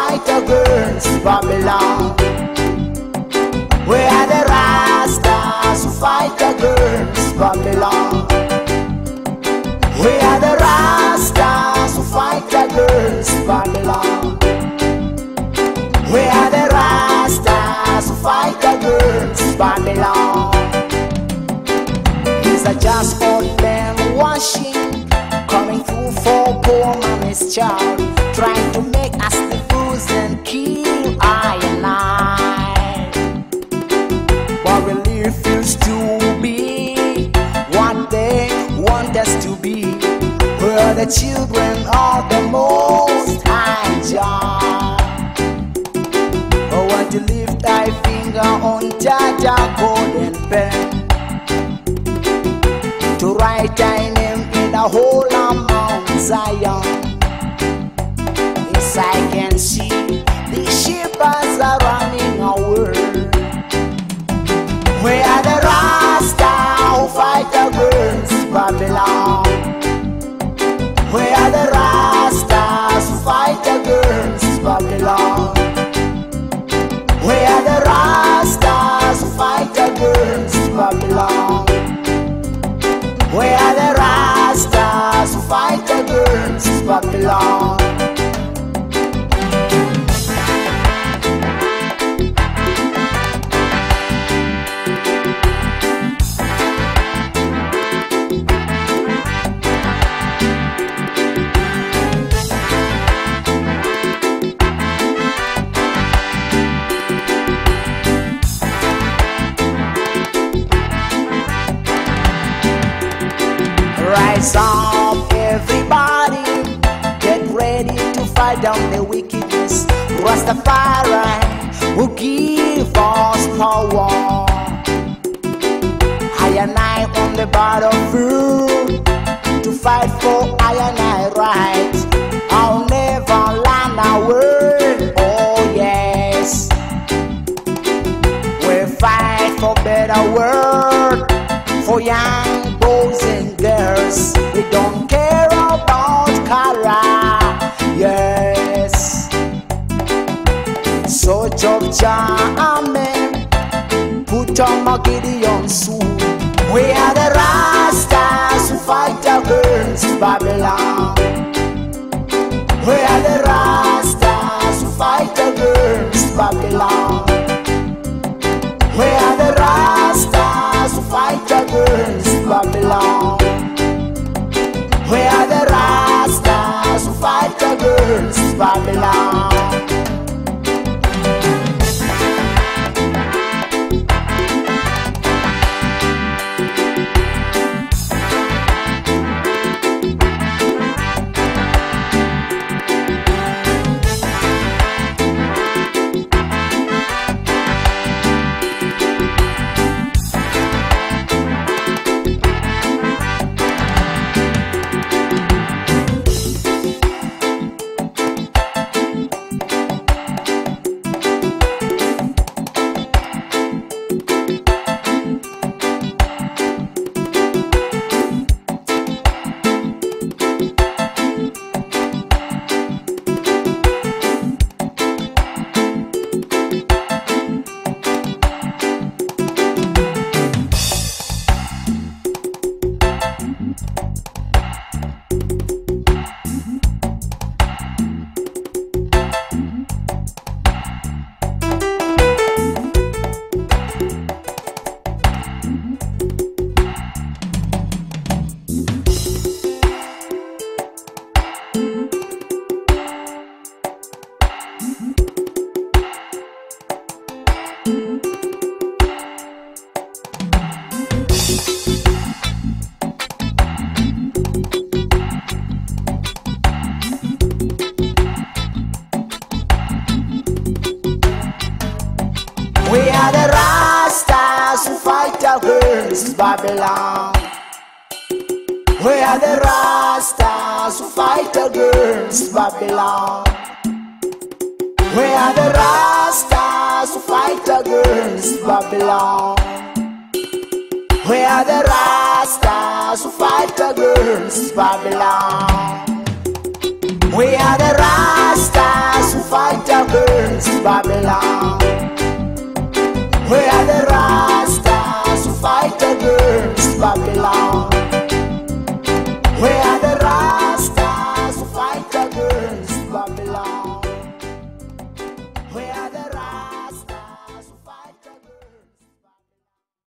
fight against Babylon. We are the Rastas who fight against Babylon. We are the Rastas who fight against Babylon. We are the Rastas who fight against Babylon. These are just old men washing, coming through for poor mommy's child, trying to make us the fools and kill I and I. But we refuse to be what they want us to be. We're the children of the Most High Jah. I want to lift thy finger on Jaja golden pen, to write thy name in the whole of Mount Zion. Yes, I can see the shepherds are running away. We are the Rasta who fight against Babylon. We are the Rastas who fight against Babylon. We are the Rastas who fight against Babylon. We are the Rastas who fight against Babylon. Rise up, everybody, get ready to fight down the wickedness. Rastafari will give us power. I and I on the battlefield to fight for I and I right. I'll never run away. Oh yes, we fight for better world, for young boys and girls. We don't care about color. Yes, so Job Amen, put on my Gideon suit. We are the Rastas who fight against Babylon. We are the Rastas who fight against Babylon. We are the Rastas who fight against Babylon. We are the Rastas who fight against Babylon. We are the Rastas who fight against Babylon. We are the Rastas who fight against Babylon. We are the Rastas who fight against Babylon. We are the Rastas who fight against Babylon. We are the Rastas who fight against against Babylon.